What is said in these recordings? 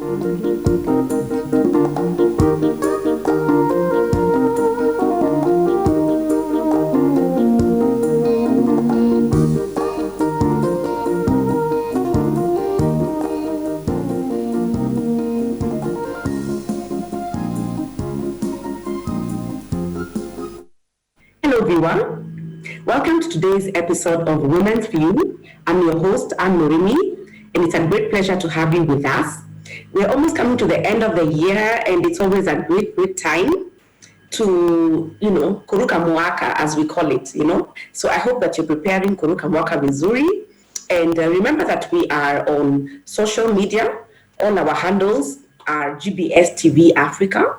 Hello, everyone. Welcome to today's episode of Women's View. I'm your host, Anne Morimi, and it's a great pleasure to have you with us. We're almost coming to the end of the year, and it's always a great time to, kuruka mwaka, as we call it. So I hope that you're preparing kuruka mwaka vizuri. And remember that we are on social media. All our handles are GBS TV Africa.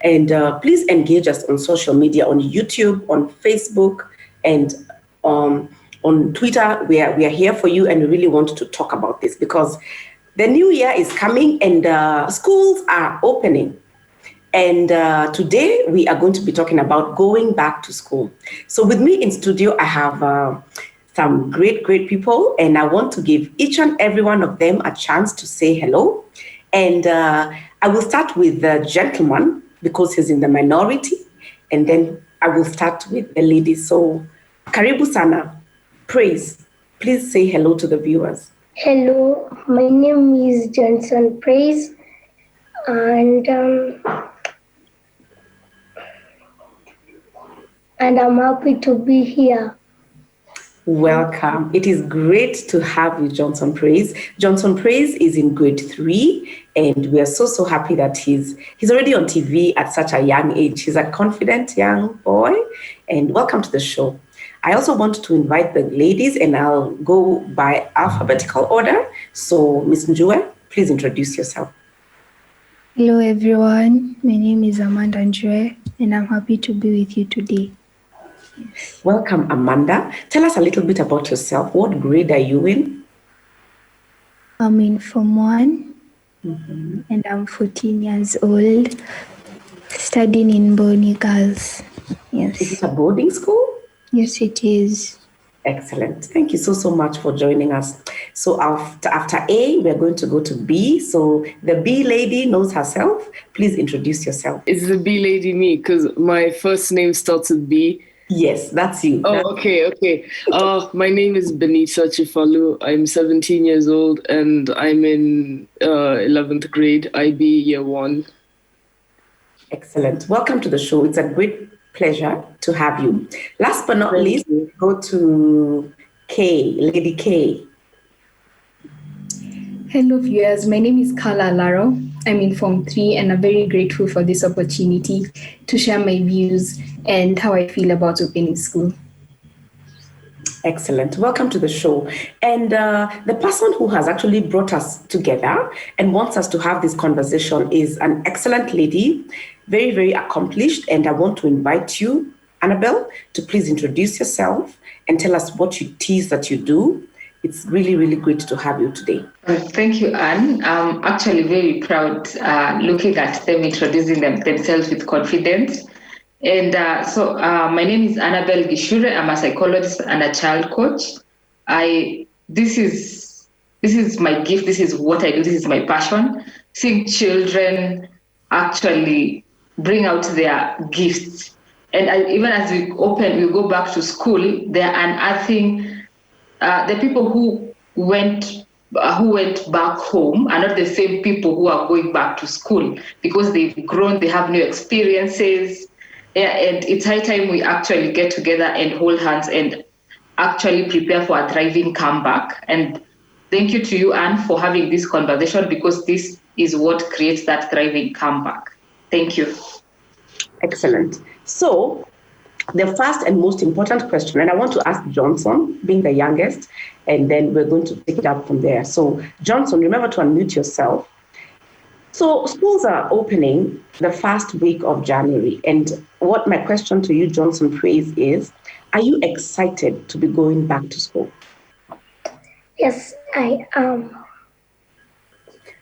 And please engage us on social media, on YouTube, on Facebook, and on Twitter. We are here for you, and we really want to talk about this because the new year is coming and schools are opening. And today we are going to be talking about going back to school. So with me in studio, I have some great people, and I want to give each and every one of them a chance to say hello. And I will start with the gentleman because he's in the minority, and then I will start with the lady. So, karibu sana, Praise. Please say hello to the viewers. Hello, my name is Johnson Praise, and I'm happy to be here. Welcome. It is great to have you, Johnson Praise. Johnson Praise is in grade 3, and we are so happy that he's already on TV at such a young age. He's a confident young boy, and welcome to the show. I also want to invite the ladies, and I'll go by alphabetical order. So, Ms. Njue, please introduce yourself. Hello, everyone. My name is Amanda Njue, and I'm happy to be with you today. Welcome, Amanda. Tell us a little bit about yourself. What grade are you in? I'm in Form 1, and I'm 14 years old, studying in Boni Girls. Yes. Is it a boarding school? Yes, it is. Excellent. Thank you so much for joining us. So after A, we're going to go to B. So the B lady knows herself. Please introduce yourself. Is the B lady me? Because my first name starts with B. Yes, that's you. Oh, okay. My name is Benita Chifalu. I'm 17 years old, and I'm in 11th grade, IB year 1. Excellent. Welcome to the show. It's a great pleasure to have you. Last but not least, we go to K, Lady K. Hello, viewers. My name is Carla Laro. I'm in Form 3, and I'm very grateful for this opportunity to share my views and how I feel about opening school. Excellent. Welcome to the show. And the person who has actually brought us together and wants us to have this conversation is an excellent lady, very accomplished. And I want to invite you, Annabelle, to please introduce yourself and tell us what it is that you do. It's really great to have you today. Thank you, Anne. I'm actually very proud looking at them introducing themselves with confidence. And so my name is Annabelle Gishure. I'm a psychologist and a child coach. This is my gift. This is what I do. This is my passion. Seeing children actually bring out their gifts. And even as we go back to school, they're unearthing the people who went back home are not the same people who are going back to school because they've grown, they have new experiences. Yeah, and it's high time we actually get together and hold hands and actually prepare for a thriving comeback. And thank you to you, Anne, for having this conversation because this is what creates that thriving comeback. Thank you. Excellent. So the first and most important question, and I want to ask Johnson, being the youngest, and then we're going to take it up from there. So Johnson, remember to unmute yourself. So schools are opening the first week of January. And what my question to you, Johnson Praise, is, are you excited to be going back to school? Yes, I am.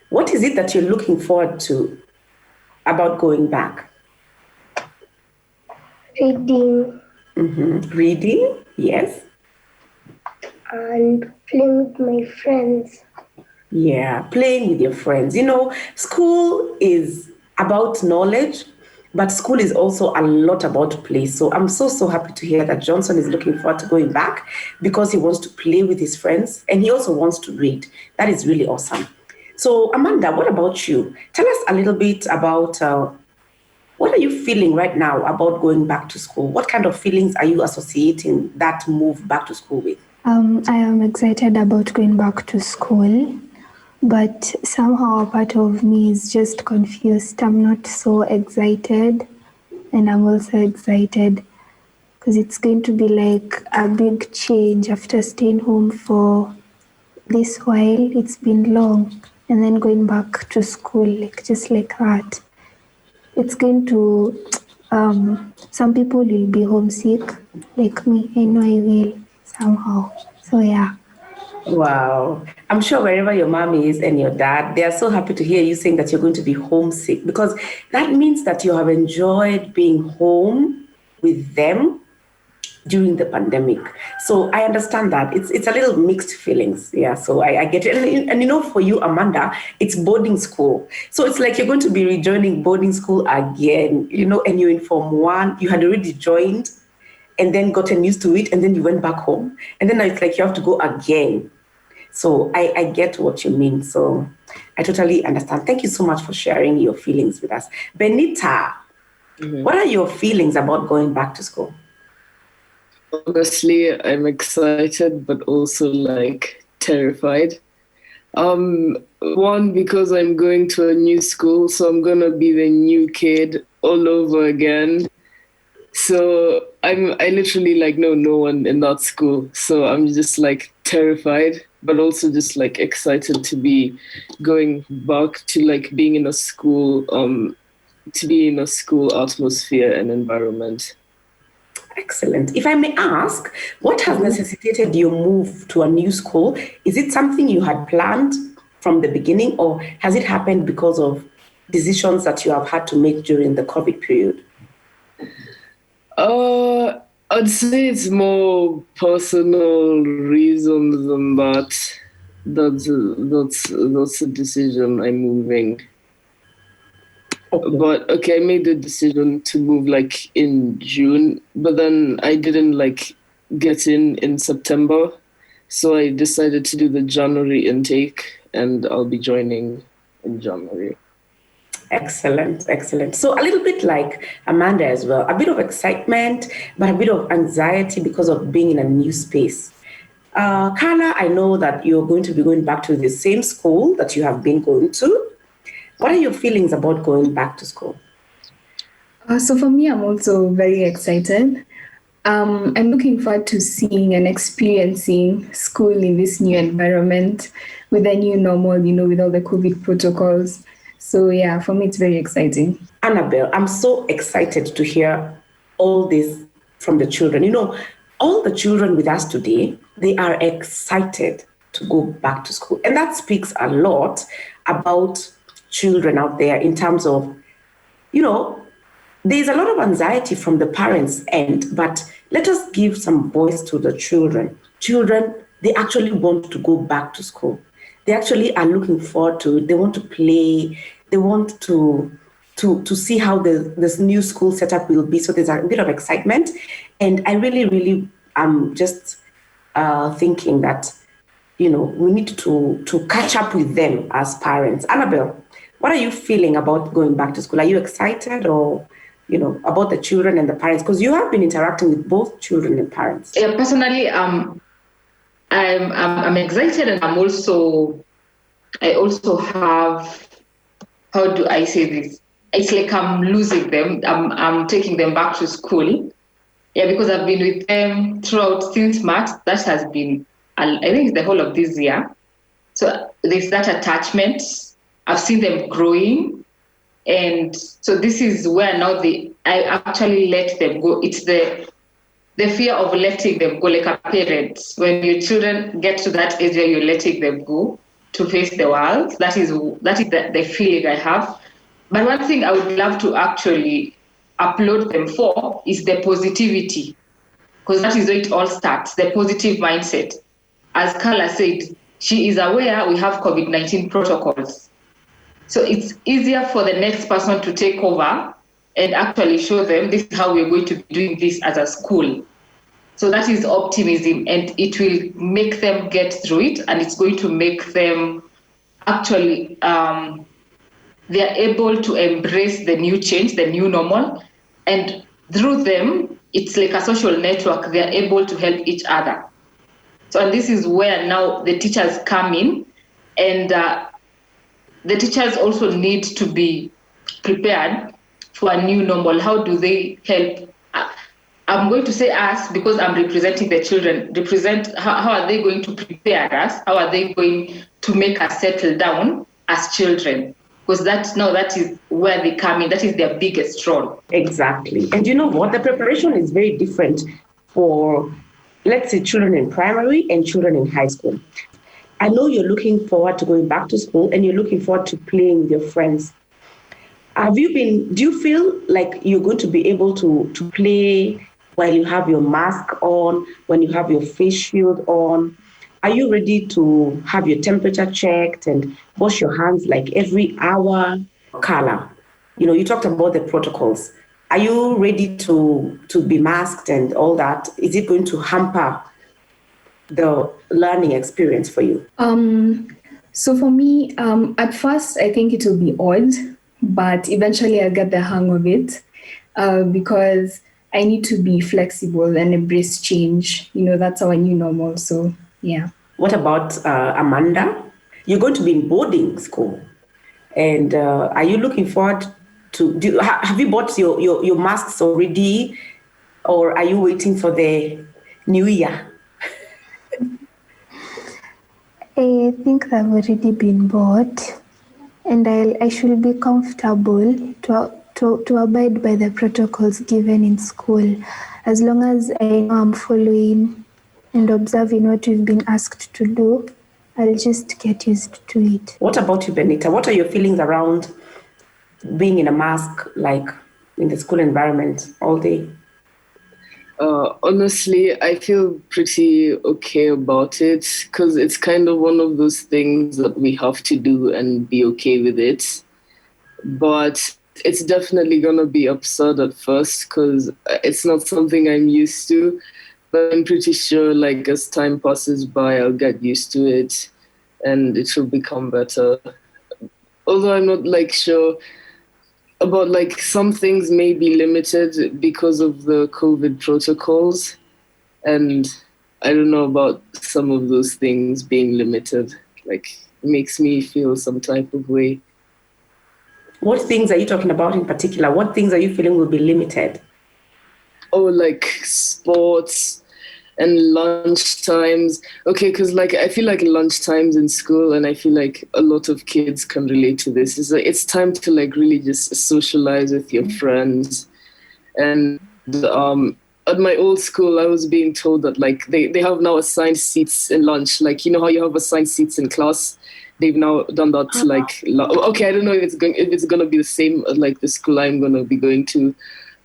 What is it that you're looking forward to about going back? Reading. Reading, yes. And playing with my friends. Yeah, playing with your friends. School is about knowledge, but school is also a lot about play. So I'm so happy to hear that Johnson is looking forward to going back because he wants to play with his friends and he also wants to read. That is really awesome. So Amanda, what about you? Tell us a little bit about what are you feeling right now about going back to school? What kind of feelings are you associating that move back to school with? I am excited about going back to school, but somehow a part of me is just confused. I'm not so excited, and I'm also excited because it's going to be like a big change after staying home for this while. It's been long, and then going back to school, like just like that. It's going to, some people will be homesick, like me. I know I will somehow. So yeah. Wow. I'm sure wherever your mom is and your dad, they are so happy to hear you saying that you're going to be homesick because that means that you have enjoyed being home with them during the pandemic. So I understand that. It's a little mixed feelings. Yeah, so I get it. And for you, Amanda, it's boarding school. So it's like you're going to be rejoining boarding school again, and you're in Form 1. You had already joined and then gotten used to it and then you went back home. And then it's like you have to go again. So I get what you mean. So I totally understand. Thank you so much for sharing your feelings with us. Benita, What are your feelings about going back to school? Honestly, I'm excited, but also terrified. One, because I'm going to a new school, so I'm gonna be the new kid all over again. So I literally know no one in that school. So I'm just terrified, but also just excited to be going back to being in a school, to be in a school atmosphere and environment. Excellent. If I may ask, what has necessitated your move to a new school? Is it something you had planned from the beginning, or has it happened because of decisions that you have had to make during the COVID period? I'd say it's more personal reasons than that. That's a decision I'm moving. Okay. But I made the decision to move in June, but then I didn't get in September. So I decided to do the January intake and I'll be joining in January. Excellent, excellent. So a little bit like Amanda as well, a bit of excitement, but a bit of anxiety because of being in a new space. Carla, I know that you're going to be going back to the same school that you have been going to. What are your feelings about going back to school? So for me, I'm also very excited. I'm looking forward to seeing and experiencing school in this new environment with a new normal, with all the COVID protocols. So yeah, for me, it's very exciting. Annabelle, I'm so excited to hear all this from the children. All the children with us today, they are excited to go back to school. And that speaks a lot about children out there in terms of, there's a lot of anxiety from the parents' end, but let us give some voice to the children. Children, they actually want to go back to school. They actually are looking forward to it. They want to play. They want to see how this new school setup will be. So there's a bit of excitement. And I really, really am just thinking that, we need to catch up with them as parents. Annabelle, what are you feeling about going back to school? Are you excited or, about the children and the parents? Because you have been interacting with both children and parents. Yeah, personally, I'm excited, and I also have, how do I say this? It's like I'm losing them. I'm taking them back to school. Yeah, because I've been with them throughout since March. That has been, I think, the whole of this year. So there's that attachment. I've seen them growing. And so this is where now I actually let them go. It's the fear of letting them go, like a parent. When your children get to that age where you're letting them go to face the world, that is the feeling I have. But one thing I would love to actually applaud them for is the positivity, because that is where it all starts, the positive mindset. As Carla said, she is aware we have COVID-19 protocols. So it's easier for the next person to take over and actually show them this is how we're going to be doing this as a school. So that is optimism, and it will make them get through it, and it's going to make them actually, they're able to embrace the new change, the new normal, and through them, it's like a social network. They're able to help each other. So, and this is where now the teachers come in, and the teachers also need to be prepared for a new normal. How do they help? I'm going to say us because I'm representing the children. How are they going to prepare us? How are they going to make us settle down as children? Because that is where they come in. That is their biggest role. Exactly. And you know what? The preparation is very different for, let's say, children in primary and children in high school. I know you're looking forward to going back to school and you're looking forward to playing with your friends. Do you feel like you're going to be able to play while you have your mask on, when you have your face shield on? Are you ready to have your temperature checked and wash your hands like every hour? Carla, you talked about the protocols. Are you ready to be masked and all that? Is it going to hamper the learning experience for you? So for me, at first, I think it will be odd, but eventually I'll get the hang of it because I need to be flexible and embrace change. That's our new normal. So, yeah. What about Amanda? You're going to be in boarding school. And are you looking forward to, have you bought your masks already? Or are you waiting for the new year? I think they've already been bought, and I should be comfortable to abide by the protocols given in school, as long as I know I'm following and observing what we've been asked to do. I'll just get used to it. What about you, Benita? What are your feelings around being in a mask, like in the school environment all day? Honestly, I feel pretty okay about it because it's kind of one of those things that we have to do and be okay with it. But it's definitely going to be absurd at first because it's not something I'm used to. But I'm pretty sure, like, as time passes by, I'll get used to it and it will become better. Although I'm not, like, sure about, like, some things may be limited because of the COVID protocols. And I don't know about some of those things being limited. Like, it makes me feel some type of way. What things are you talking about in particular? What things are you feeling will be limited? Oh, like sports and lunch times. Okay, because like I feel like lunch times in school, and I feel like a lot of kids can relate to this. Is like it's time to like really just socialize with your friends. And at my old school, I was being told that like they have now assigned seats in lunch. Like you know how you have assigned seats in class. They've now done that to like okay, I don't know if it's gonna be the same as like the school I'm gonna be going to,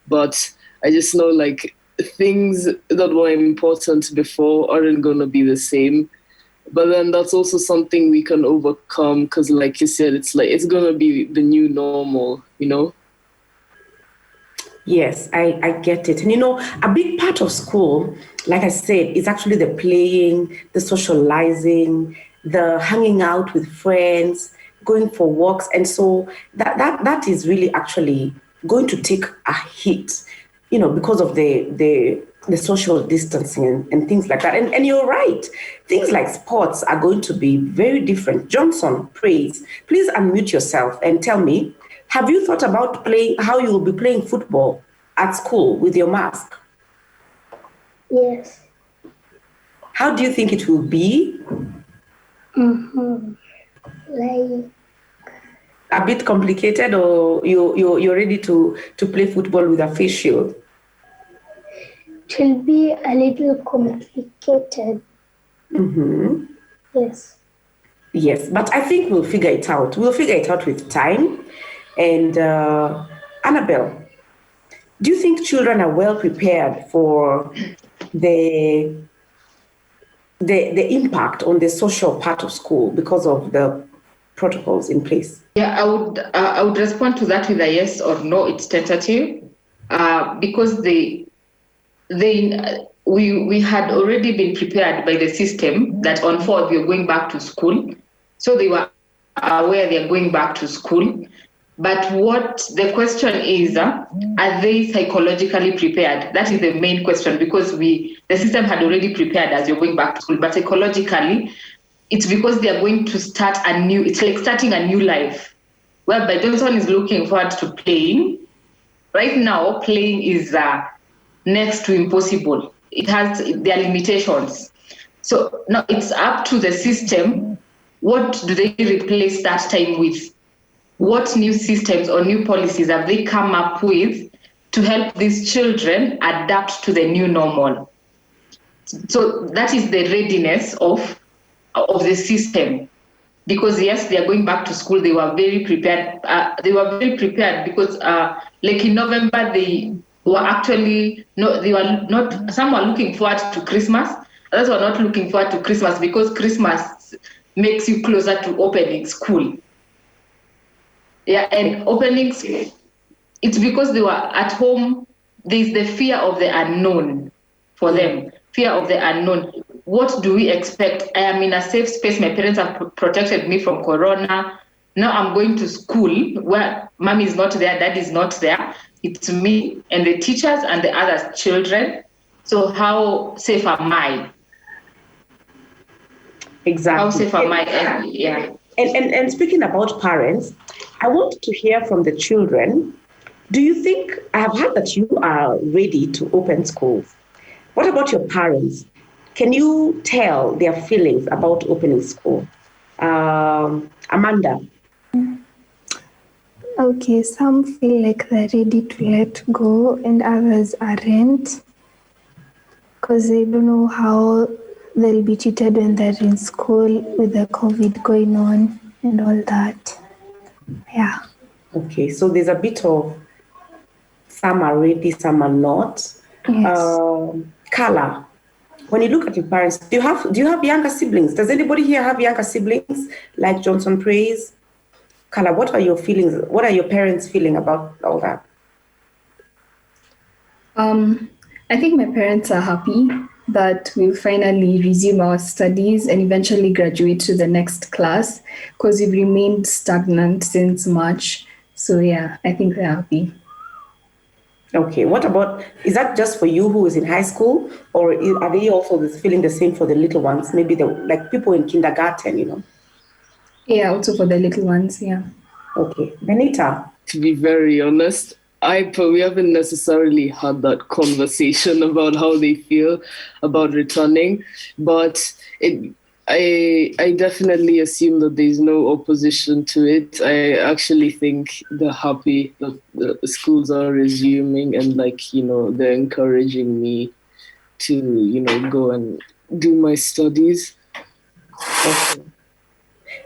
but I just know like things that were important before aren't gonna be the same. But then that's also something we can overcome because, like you said, it's like it's gonna be the new normal, you know? Yes, I get it. And a big part of school, like I said, is actually the playing, the socializing, the hanging out with friends, going for walks. And so that is really actually going to take a hit, because of the social distancing and things like that. And you're right. Things like sports are going to be very different. Johnson, please unmute yourself and tell me, have you thought about how you will be playing football at school with your mask? Yes. How do you think it will be? Like A bit complicated, or you're ready to play football with a face shield? it will be a little complicated. Mm-hmm. Yes. Yes, but I think we'll figure it out. We'll figure it out with time. And Annabelle, do you think children are well prepared for the the impact on the social part of school because of the protocols in place? Yeah, I would respond to that with a yes or no. It's tentative, because we had already been prepared by the system that on 4th we are going back to school, so they were aware they are going back to school. But what the question is, are they psychologically prepared? That is the main question, because the system had already prepared as you're going back to school, but psychologically, it's because they are going to start it's like starting a new life, whereby Johnson is looking forward to playing. Right now, playing is next to impossible. It has their limitations. So now it's up to the system. What do they replace that time with? What new systems or new policies have they come up with to help these children adapt to the new normal? So that is the readiness of the system. Because yes, they are going back to school. They were very prepared. Because like in November, they were actually some were looking forward to Christmas. Others were not looking forward to Christmas because Christmas makes you closer to opening school. Yeah, and opening school, it's because they were at home. There's the fear of the unknown for them. Fear of the unknown. What do we expect? I am in a safe space. My parents have protected me from corona. Now I'm going to school where mommy is not there, dad is not there. It's me and the teachers and the other children. So how safe am I? Exactly. How safe am I? And speaking about parents, I want to hear from the children. Do you think, I have heard that you are ready to open schools. What about your parents? Can you tell their feelings about opening school? Amanda? Okay, some feel like they're ready to let go and others aren't, because they don't know how they'll be treated when they're in school with the COVID going on and all that. Yeah. Okay, so there's a bit of some are ready, some are not. Yes. Carla, when you look at your parents, do you have younger siblings? Does anybody here have younger siblings like Johnson Praise? Carla, what are your feelings? What are your parents feeling about all that? I think my parents are happy that we'll finally resume our studies and eventually graduate to the next class, because we've remained stagnant since March. So yeah, I think they're happy. Okay, what about, is that just for you who is in high school, or are they also feeling the same for the little ones? Maybe like people in kindergarten, you know? Yeah, also for the little ones, yeah. Okay, Benita? To be very honest, we haven't necessarily had that conversation about how they feel about returning, but I definitely assume that there's no opposition to it. I actually think they're happy that the schools are resuming, and they're encouraging me to go and do my studies. Okay.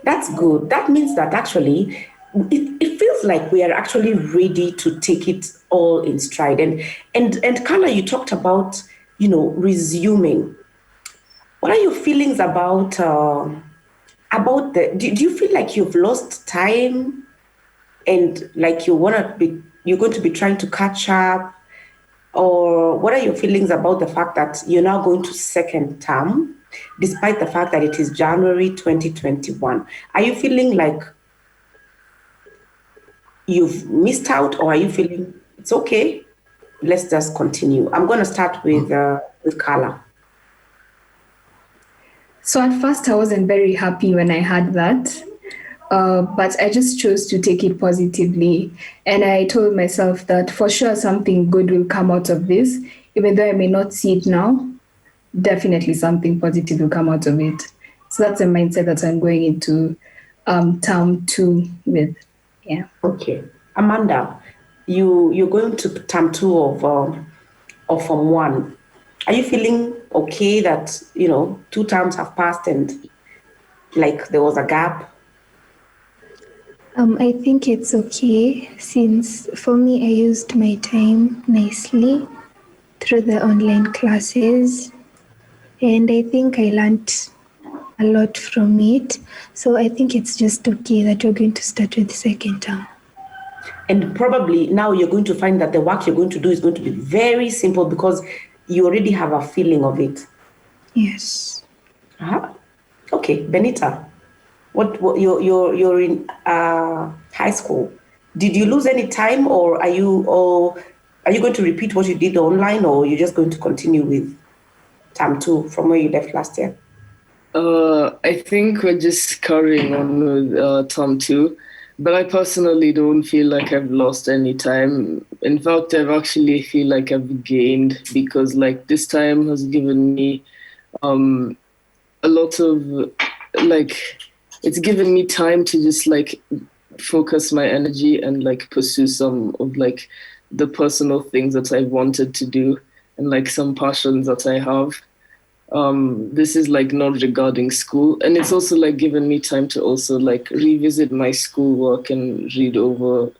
That's good. That means that actually it feels like we are actually ready to take it all in stride. And Carla, you talked about, resuming. What are your feelings about do you feel like you've lost time and like you're going to be trying to catch up? Or what are your feelings about the fact that you're now going to second term, despite the fact that it is January 2021? Are you feeling like you've missed out, or are you feeling it's okay, let's just continue? I'm going to start with Carla. So at first I wasn't very happy when I had that, but I just chose to take it positively. And I told myself that for sure something good will come out of this, even though I may not see it now, definitely something positive will come out of it. So that's a mindset that I'm going into term 2 with. Yeah. Okay. Amanda, you're going to term 2 of Form 1. Are you feeling okay that, 2 terms have passed and like there was a gap? I think it's okay, since for me, I used my time nicely through the online classes. And I think I learned a lot from it. So I think it's just okay that we're going to start with the second term. And probably now you're going to find that the work you're going to do is going to be very simple because you already have a feeling of it. Yes. Uh-huh. Okay, Benita, you're in high school. Did you lose any time, or are you going to repeat what you did online, or you're just going to continue with term 2 from where you left last year? I think we're just carrying on with term 2, but I personally don't feel like I've lost any time. In fact, I've actually feel like I've gained, because like this time has given me a lot of like, it's given me time to just like focus my energy and like pursue some of like the personal things that I wanted to do and like some passions that I have. This is like not regarding school, and it's also like given me time to also like revisit my schoolwork and read over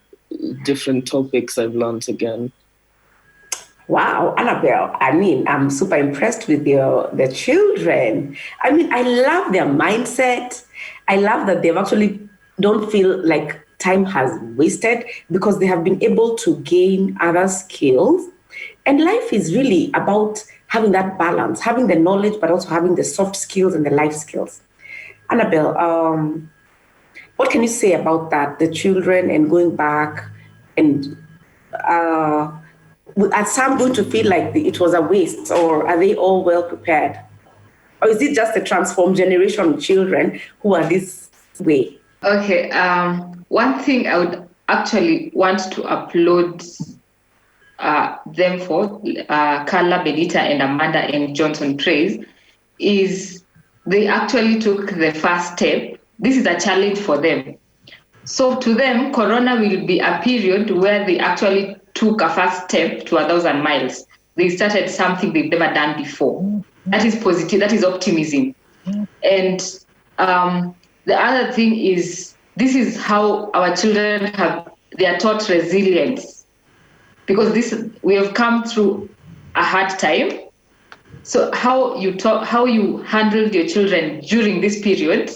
different topics I've learned again. Wow, Annabelle, I mean, I'm super impressed with the children. I mean, I love their mindset. I love that they've actually don't feel like time has wasted because they have been able to gain other skills. And life is really about having that balance, having the knowledge, but also having the soft skills and the life skills. Annabelle, what can you say about that, the children and going back, and are some going to feel like it was a waste, or are they all well prepared? Or is it just a transformed generation of children who are this way? Okay, one thing I would actually want to applaud them for, Carla, Benita, and Amanda and Johnson Praise, is they actually took the first step. This is a challenge for them. So to them, Corona will be a period where they actually took a first step to 1,000 miles. They started something they've never done before. That is positive, that is optimism. And the other thing is, this is how our children they are taught resilience. Because we have come through a hard time. So how you handled your children during this period,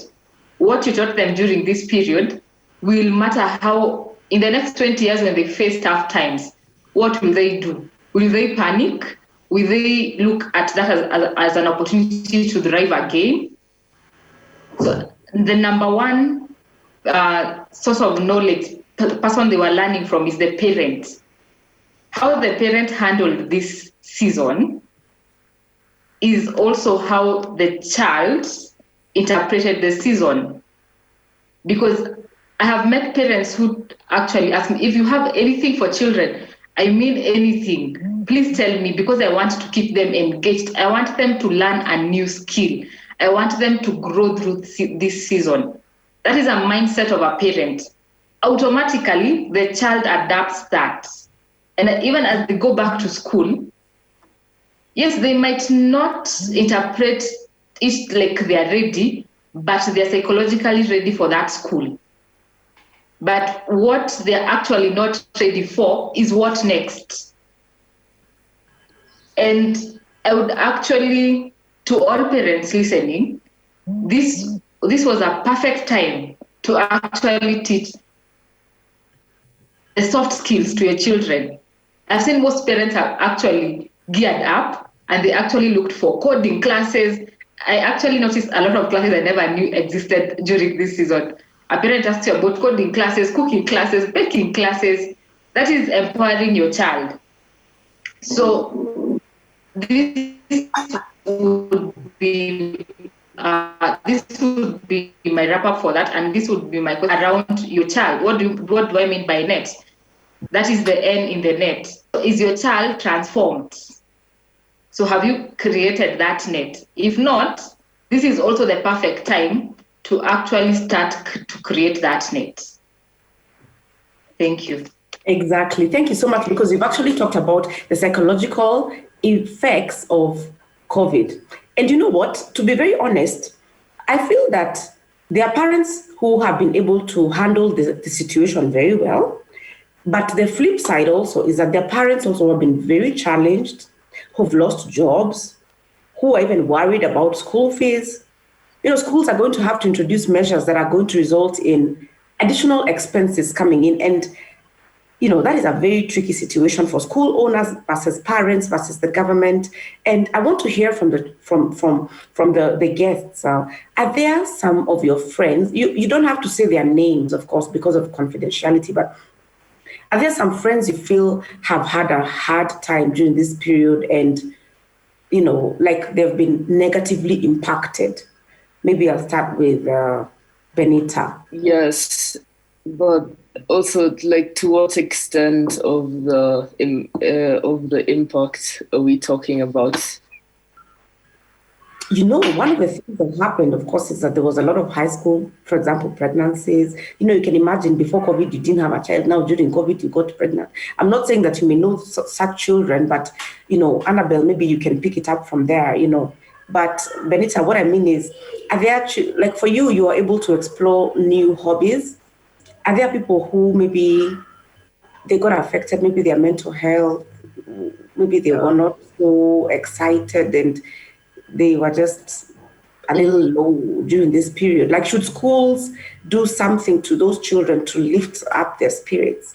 what you taught them during this period, will matter how in the next 20 years when they face tough times, what will they do? Will they panic? Will they look at that as an opportunity to thrive again? So the number one source of knowledge, person they were learning from, is the parents. How the parent handled this season is also how the child interpreted the season. Because I have met parents who actually ask me, if you have anything for children, I mean anything, please tell me, because I want to keep them engaged. I want them to learn a new skill. I want them to grow through this season. That is a mindset of a parent. Automatically, the child adapts that. And even as they go back to school, yes, they might not interpret it like they are ready, but they're psychologically ready for that school. But what they're actually not ready for is what next. And I would actually, to all parents listening, this was a perfect time to actually teach the soft skills to your children. I've seen most parents have actually geared up and they actually looked for coding classes. I actually noticed a lot of classes I never knew existed during this season. A parent asked you about coding classes, cooking classes, baking classes. That is empowering your child. So this would be my wrap up for that, and this would be my question around your child. What do I mean by net? That is the N in the net. Is your child transformed? So have you created that net? If not, this is also the perfect time to actually start to create that net. Thank you. Exactly. Thank you so much, because you've actually talked about the psychological effects of COVID. And you know what? To be very honest, I feel that there are parents who have been able to handle the situation very well. But the flip side also is that their parents also have been very challenged, who've lost jobs, who are even worried about school fees. Schools are going to have to introduce measures that are going to result in additional expenses coming in. And, that is a very tricky situation for school owners versus parents versus the government. And I want to hear from the guests. Are there some of your friends? You don't have to say their names, of course, because of confidentiality, but are there some friends you feel have had a hard time during this period and, like they've been negatively impacted? Maybe I'll start with Benita. Yes, but also, like, to what extent of the impact are we talking about? One of the things that happened, of course, is that there was a lot of high school, for example, pregnancies. You can imagine before COVID, you didn't have a child. Now, during COVID, you got pregnant. I'm not saying that you may know such children, but, Annabelle, maybe you can pick it up from there, But Benita, what I mean is, are there, like for you, you are able to explore new hobbies? Are there people who maybe they got affected, maybe their mental health, maybe they were not so excited and they were just a little low during this period? Like, should schools do something to those children to lift up their spirits?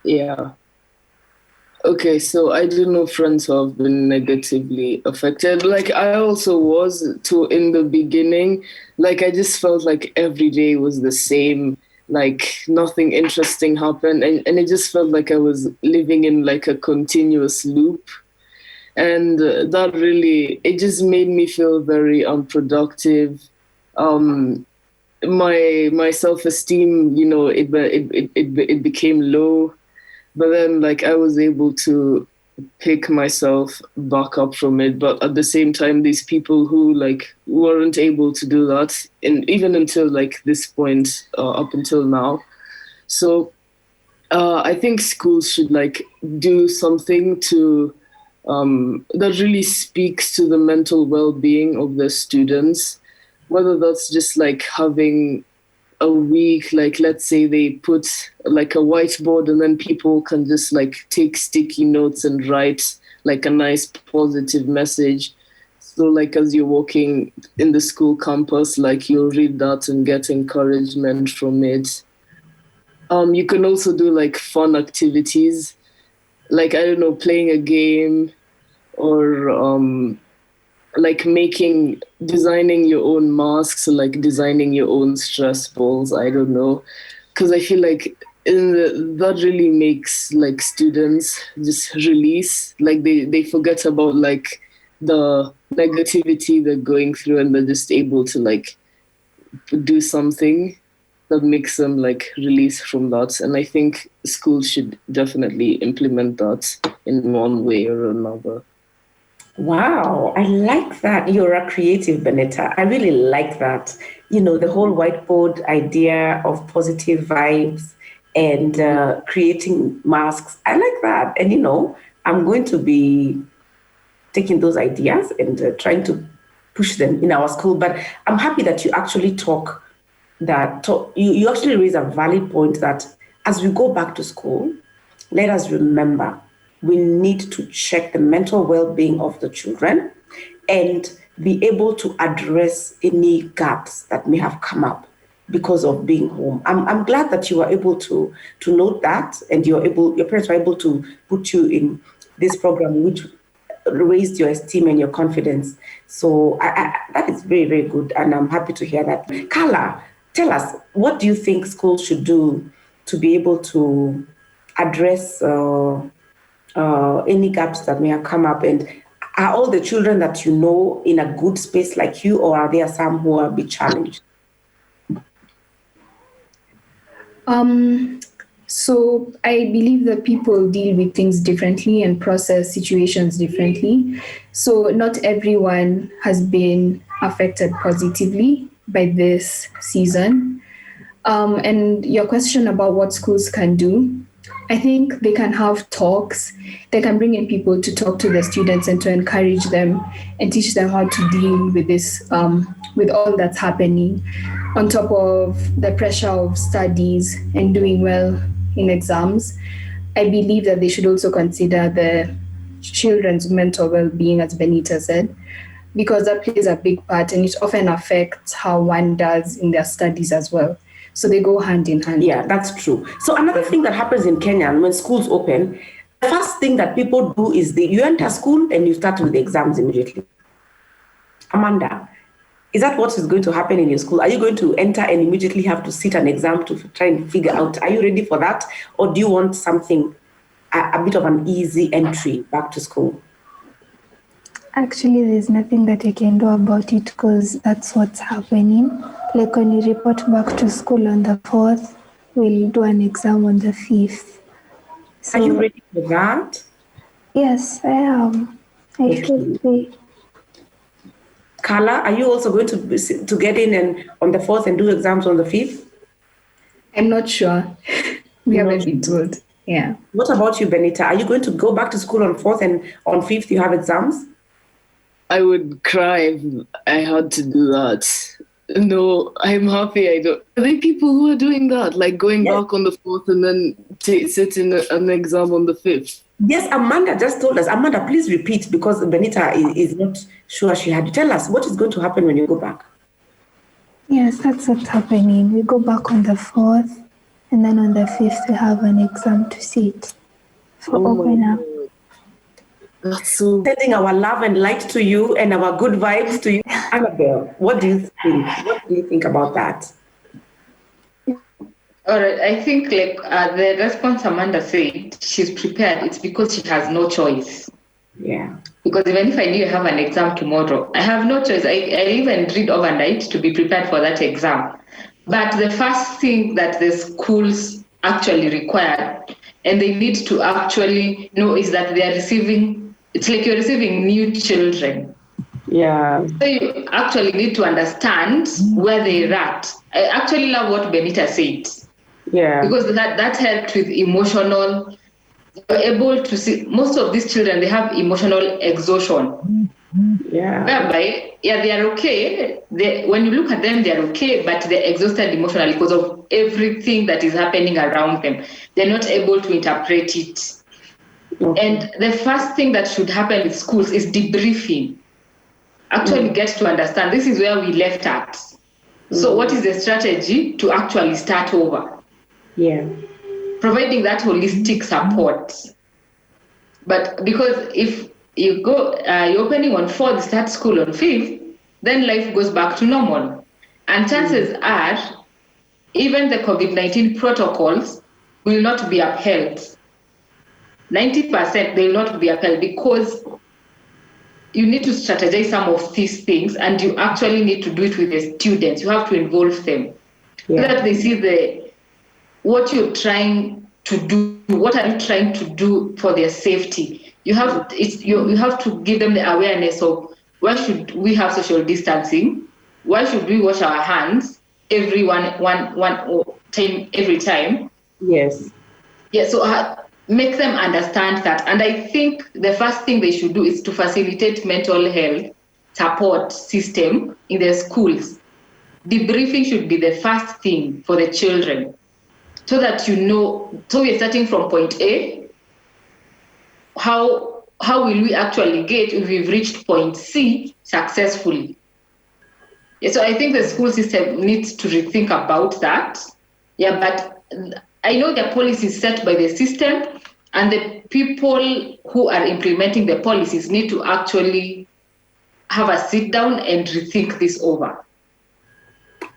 Yeah. Okay, so I do know friends who have been negatively affected. Like, I also was in the beginning. Like, I just felt like every day was the same. Like, nothing interesting happened. And it just felt like I was living in like a continuous loop. And that really, it just made me feel very unproductive. My self-esteem, it became low. But then, like, I was able to pick myself back up from it. But at the same time, these people who, like, weren't able to do that, and even until, like, this point, up until now. So I think schools should, like, do something to that really speaks to the mental well-being of the students, whether that's just, like, having a week, like, let's say they put like a whiteboard and then people can just like take sticky notes and write like a nice positive message. So like as you're walking in the school campus, like you'll read that and get encouragement from it. You can also do like fun activities, like, I don't know, playing a game or like designing your own masks, or like designing your own stress balls. I don't know, because I feel like that really makes like students just release, like they forget about like the negativity they're going through, and they're just able to like do something that makes them like release from that. And I think schools should definitely implement that in one way or another. Wow, I like that. You're a creative, Benita. I really like that. The whole whiteboard idea of positive vibes and creating masks. I like that. And, I'm going to be taking those ideas and trying to push them in our school. But I'm happy that you actually you actually raise a valid point that as we go back to school, let us remember we need to check the mental well-being of the children and be able to address any gaps that may have come up because of being home. I'm glad that you were able to note that, and your parents were able to put you in this program, which raised your esteem and your confidence. So that is very, very good, and I'm happy to hear that. Carla, tell us, what do you think schools should do to be able to address any gaps that may have come up? And are all the children that you know in a good space like you, or are there some who are a bit challenged? So I believe that people deal with things differently and process situations differently. So not everyone has been affected positively by this season. And your question about what schools can do, I think they can have talks. They can bring in people to talk to the students and to encourage them and teach them how to deal with this, with all that's happening, on top of the pressure of studies and doing well in exams. I believe that they should also consider the children's mental well-being, as Benita said. because that plays a big part and it often affects how one does in their studies as well. So they go hand in hand. Yeah, that's true. So another thing that happens in Kenya when schools open, the first thing that people do is you enter school and you start with the exams immediately. Amanda, is that what is going to happen in your school? Are you going to enter and immediately have to sit an exam to try and figure out, are you ready for that? Or do you want something, a bit of an easy entry back to school? Actually, there's nothing that I can do about it because that's what's happening. Like when you report back to school on the 4th, we'll do an exam on the 5th. So, Are you ready for that? yes, I am. I should be. Carla, are you also going to get in and on the 4th and do exams on the 5th? I'm not sure. We haven't been told. Yeah. What about you, Benita? Are you going to go back to school on 4th and on 5th you have exams? I would cry if I had to do that. No, I'm happy I don't. Are there people who are doing that? Like going back on the 4th and then sitting an exam on the 5th? Yes, Amanda just told us. Amanda, please repeat because Benita is not sure she had to tell us what is going to happen when you go back. Yes, that's what's happening. We go back on the 4th and then on the 5th we have an exam to sit for open up. That's so sending our love and light to you and our good vibes to you. Annabelle, what do you think? What do you think about that? All right, I think like the response Amanda said, she's prepared. It's because she has no choice. Yeah. Because even if I knew I have an exam tomorrow, I have no choice. I even read overnight to be prepared for that exam. But the first thing that the schools actually require, and they need to actually know, is that they are receiving. It's like you're receiving new children. Yeah. So you actually need to understand where they're at. I actually love what Benita said. Yeah. Because that helped with emotional. You're able to see most of these children, they have emotional exhaustion. Yeah. Whereby, they are okay. When you look at them, they are okay, but they're exhausted emotionally because of everything that is happening around them. They're not able to interpret it. Okay. And the first thing that should happen with schools is debriefing. Actually get to understand this is where we left at. So what is the strategy to actually start over? Yeah. Providing that holistic support. But because if you go, you're opening on 4th, start school on 5th, then life goes back to normal. And chances are, even the COVID-19 protocols will not be upheld. 90% they will not be upheld because you need to strategize some of these things and you actually need to do it with the students. You have to involve them so that they see what you're trying to do, what are you trying to do for their safety. You have to give them the awareness of why should we have social distancing, why should we wash our hands every every time. Yes. Yeah, so make them understand that. And I think the first thing they should do is to facilitate mental health support system in their schools. Debriefing should be the first thing for the children so that so we're starting from point A. How will we actually get if we've reached point C successfully? Yeah, so I think the school system needs to rethink about that. Yeah, but I know the policies set by the system and the people who are implementing the policies need to actually have a sit down and rethink this over.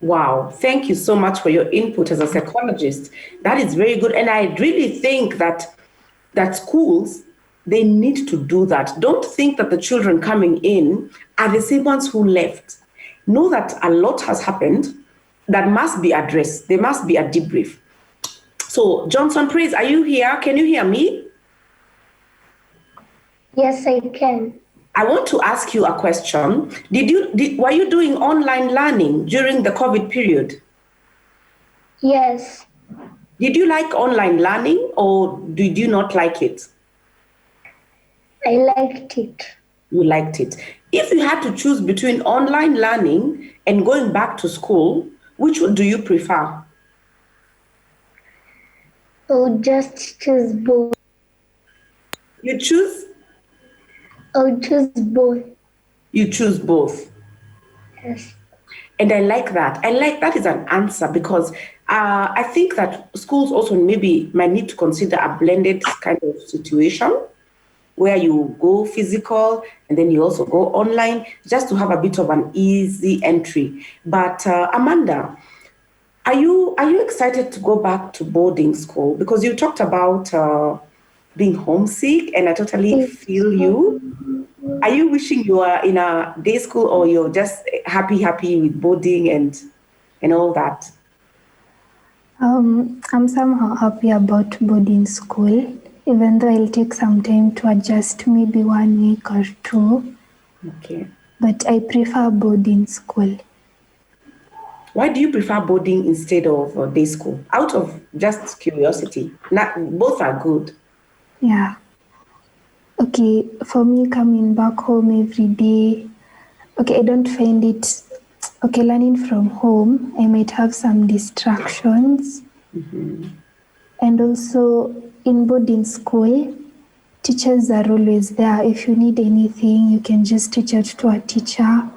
Wow. Thank you so much for your input as a psychologist. That is very good. And I really think that schools, they need to do that. Don't think that the children coming in are the same ones who left. Know that a lot has happened that must be addressed. There must be a debrief. So, Johnson Praise, are you here? Can you hear me? Yes, I can. I want to ask you a question. Were you doing online learning during the COVID period? Yes. Did you like online learning or did you not like it? I liked it. You liked it. If you had to choose between online learning and going back to school, which one do you prefer? I would just choose both. You choose? I would choose both. You choose both. Yes. And I like that. I like that is an answer because I think that schools also maybe might need to consider a blended kind of situation where you go physical and then you also go online just to have a bit of an easy entry. But Amanda, are you excited to go back to boarding school? Because you talked about being homesick, and I totally feel you. Are you wishing you are in a day school, or you're just happy with boarding and all that? I'm somehow happy about boarding school, even though it'll take some time to adjust, maybe 1 week or 2. Okay. But I prefer boarding school. Why do you prefer boarding instead of day school? Out of just curiosity. Both are good. Yeah. Okay, for me, coming back home every day, okay, I don't find it, okay, learning from home, I might have some distractions. And also in boarding school, teachers are always there. If you need anything, you can just reach out to a teacher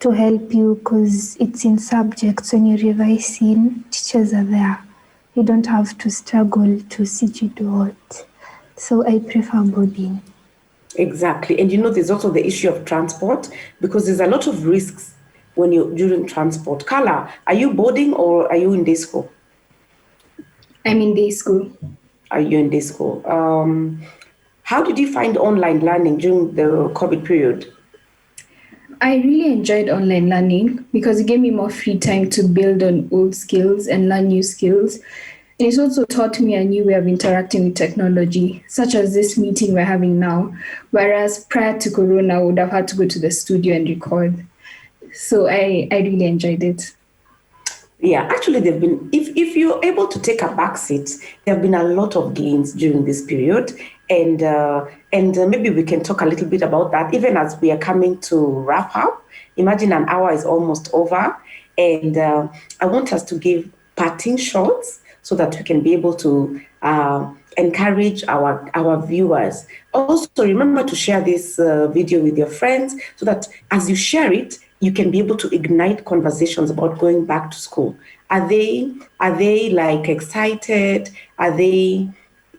to help you because it's in subjects. When you're revising, teachers are there. You don't have to struggle to see you do what. So I prefer boarding. Exactly. And there's also the issue of transport because there's a lot of risks when you're during transport. Carla, are you boarding or are you in day school? I'm in day school. Are you in day school? How did you find online learning during the COVID period? I really enjoyed online learning because it gave me more free time to build on old skills and learn new skills. And it also taught me a new way of interacting with technology, such as this meeting we're having now. Whereas prior to Corona, I would have had to go to the studio and record. So I really enjoyed it. Yeah, actually, if you're able to take a back seat, there have been a lot of gains during this period. And maybe we can talk a little bit about that, even as we are coming to wrap up. Imagine an hour is almost over. And I want us to give parting shots so that we can be able to encourage our viewers. Also, remember to share this video with your friends so that as you share it, you can be able to ignite conversations about going back to school. Are they like excited? Are they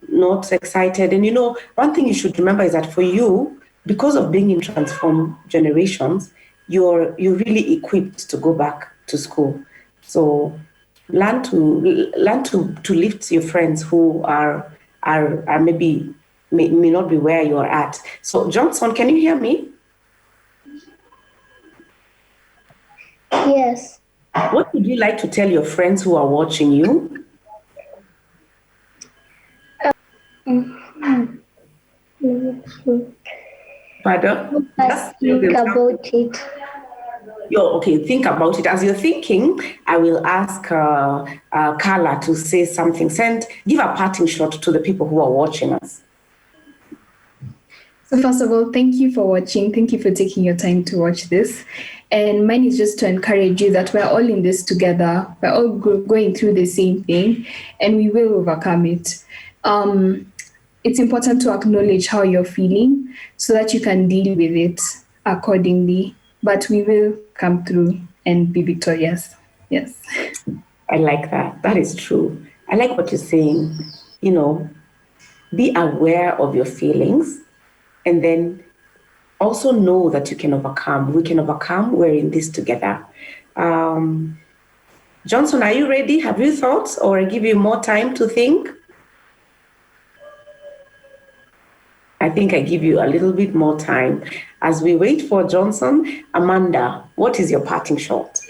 not excited? And one thing you should remember is that for you, because of being in Transform Generations, you're really equipped to go back to school. So learn to lift your friends who are maybe may not be where you are at. So Johnson, can you hear me? Yes. What would you like to tell your friends who are watching you? Pardon? Just think about it. Okay, think about it. As you're thinking, I will ask Carla to say something. Give a parting shot to the people who are watching us. So first of all, thank you for watching. Thank you for taking your time to watch this. And mine is just to encourage you that we're all in this together. We're all going through the same thing and we will overcome it. It's important to acknowledge how you're feeling so that you can deal with it accordingly. But we will come through and be victorious. Yes. I like that. That is true. I like what you're saying. Be aware of your feelings and then also know that you can overcome. We can overcome. We're in this together. Johnson, are you ready? Have you thought, or I give you more time to think? I think I give you a little bit more time. As we wait for Johnson, Amanda, what is your parting shot?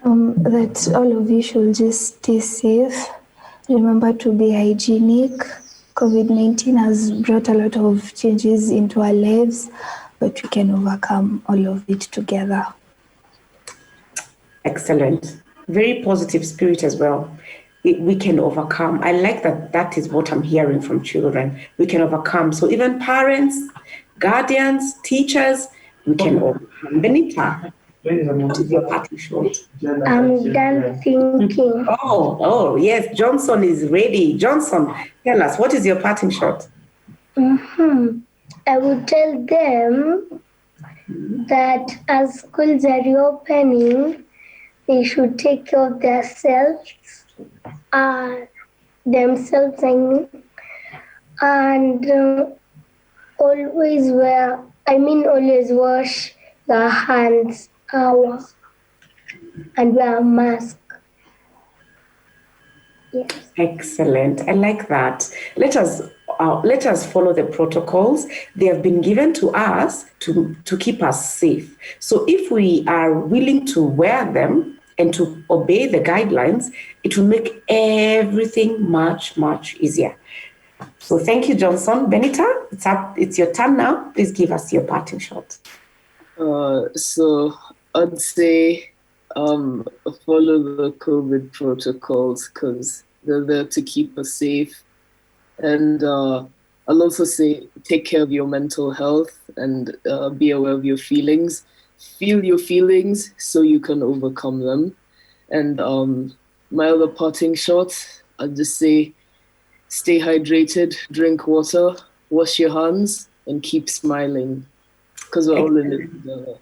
That all of you should just stay safe. Remember to be hygienic. COVID-19 has brought a lot of changes into our lives, but we can overcome all of it together. Excellent. Very positive spirit as well. We can overcome. I like that is what I'm hearing from children. We can overcome. So even parents, guardians, teachers, we can overcome. Benita, what is your parting shot? I'm done thinking. Oh, yes, Johnson is ready. Johnson, tell us, what is your parting shot? I would tell them that as schools are reopening, they should take care of themselves, I mean, and always wash your hands and wear a mask. Yes. Excellent. I like that. Let us follow the protocols. They have been given to us to keep us safe. So if we are willing to wear them and to obey the guidelines, it will make everything much, much easier. So thank you, Johnson. Benita, it's your turn now. Please give us your parting shot. So I'd say follow the COVID protocols because they're there to keep us safe. And I'll also say take care of your mental health and be aware of your feelings. Feel your feelings so you can overcome them. And my other parting shot, I'd just say stay hydrated, drink water, wash your hands, and keep smiling because we're all in it together.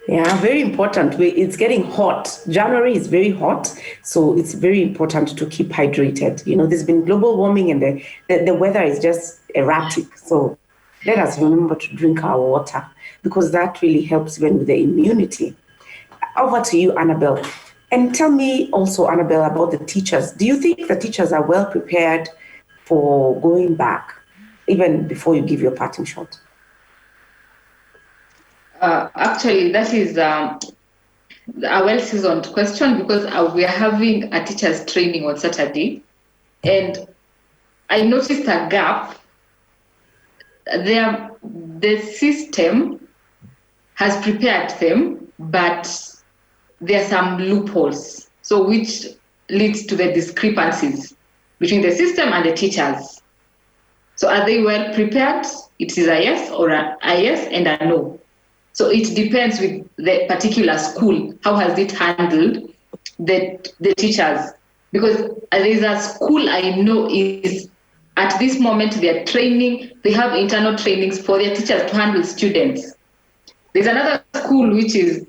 Yeah, very important. It's getting hot. January is very hot, so it's very important to keep hydrated. You know, there's been global warming and the weather is just erratic. So let us remember to drink our water because that really helps even with the immunity. Over to you, Annabelle. And tell me also, Annabelle, about the teachers. Do you think the teachers are well prepared for going back, even before you give your parting shot? Actually, that is a well-seasoned question because we are having a teacher's training on Saturday, and I noticed a gap. The system has prepared them, but there are some loopholes, so which leads to the discrepancies between the system and the teachers. So are they well prepared? It is a yes or a yes and a no. So it depends with the particular school. How has it handled the teachers? Because there is a school I know is at this moment they are training. They have internal trainings for their teachers to handle students. There's another school which is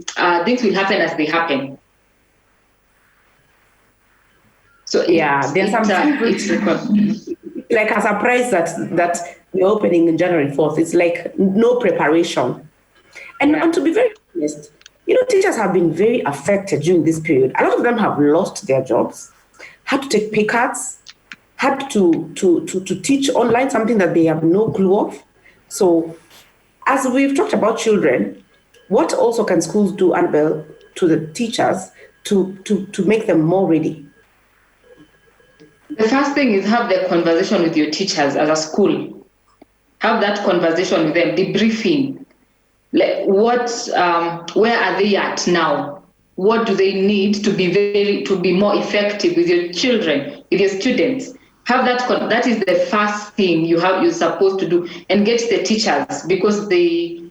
things will happen as they happen. So there's it's like a surprise that we're opening in January 4th. It's like no preparation. And to be very honest, you know, teachers have been very affected during this period. A lot of them have lost their jobs, had to take pay cuts, had to teach online, something that they have no clue of. So as we've talked about children, what also can schools do, Annabelle, to the teachers to make them more ready? The first thing is have the conversation with your teachers as a school. Have that conversation with them, debriefing. Like where are they at now? What do they need to be more effective with your children, with your students? Have that is the first thing you're supposed to do, and get the teachers, because I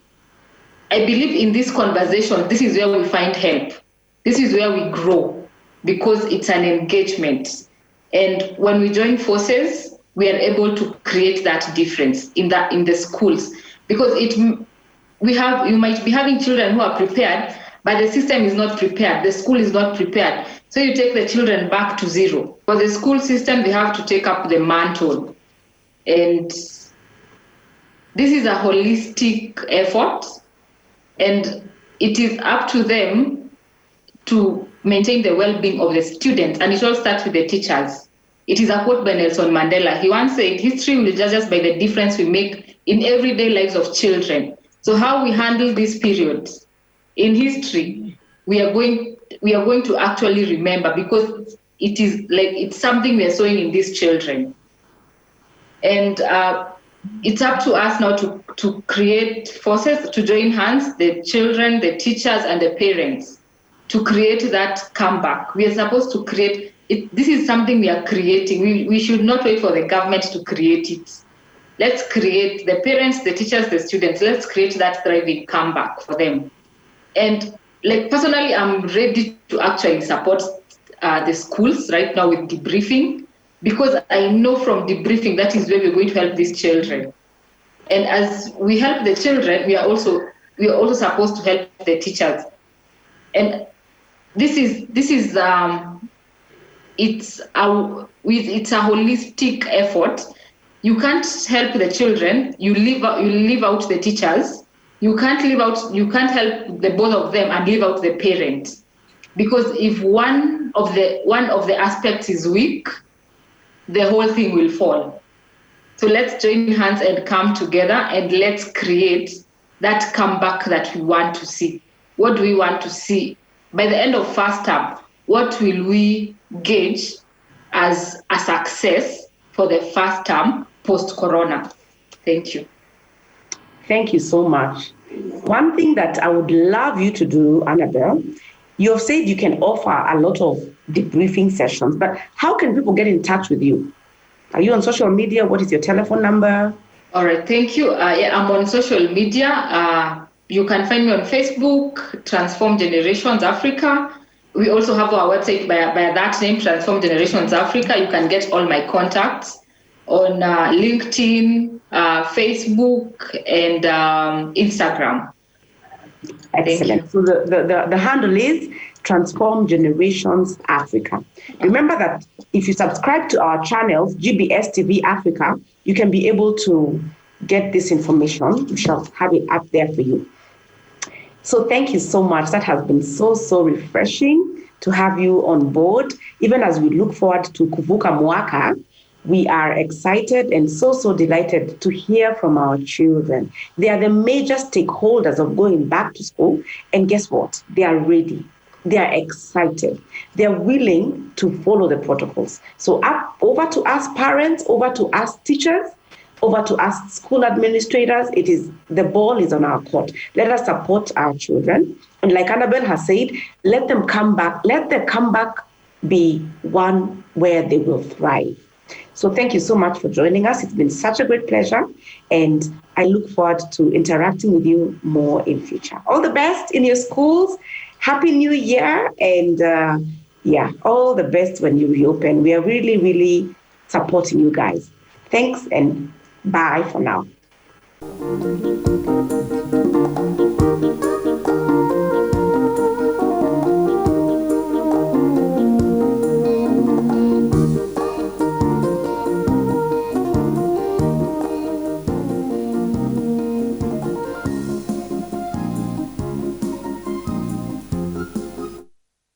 believe in this conversation, this is where we find help. This is where we grow, because it's an engagement. And when we join forces, we are able to create that difference in the schools, because you might be having children who are prepared, but the system is not prepared. The school is not prepared. So you take the children back to zero. For the school system, they have to take up the mantle. And this is a holistic effort, and it is up to them to maintain the well-being of the students, and it all starts with the teachers. It is a quote by Nelson Mandela. He once said, "History will judge us by the difference we make in everyday lives of children." So how we handle this period in history, we are going to actually remember, because it's something we are sowing in these children. And it's up to us now to create forces, to join hands, the children, the teachers, and the parents, to create that comeback. We are supposed to create it. This is something we are creating. We should not wait for the government to create it. Let's create, the parents, the teachers, the students, let's create that thriving comeback for them. And like personally, I'm ready to actually support the schools right now with debriefing, because I know from debriefing that is where we're going to help these children. And as we help the children, we are also supposed to help the teachers. And it's a holistic effort. You can't help the children. You leave out the teachers. You can't help the both of them and leave out the parent, because if one of the aspects is weak, the whole thing will fall. So let's join hands and come together, and let's create that comeback that we want to see. What do we want to see? By the end of first term, what will we gauge as a success for the first term post-corona? Thank you. Thank you so much. One thing that I would love you to do, Annabelle, you have said you can offer a lot of debriefing sessions, but how can people get in touch with you? Are you on social media? What is your telephone number? All right, thank you. I'm on social media. You can find me on Facebook, Transform Generations Africa. We also have our website by that name, Transform Generations Africa. You can get all my contacts on LinkedIn, Facebook, and Instagram. Excellent. So the handle is Transform Generations Africa. Remember that if you subscribe to our channels, GBS TV Africa, you can be able to get this information. We shall have it up there for you. So thank you so much. That has been so refreshing to have you on board. Even as we look forward to Kuvuka Mwaka, we are excited and so delighted to hear from our children. They are the major stakeholders of going back to school. And guess what? They are ready. They are excited. They are willing to follow the protocols. So over to us parents, over to us teachers, over to us school administrators. The ball is on our court. Let us support our children. And like Annabelle has said, let them come back. Let the comeback be one where they will thrive. So thank you so much for joining us. It's been such a great pleasure, and I look forward to interacting with you more in future. All the best in your schools. Happy New Year, and all the best when you reopen. We are really supporting you guys. Thanks, and bye for now.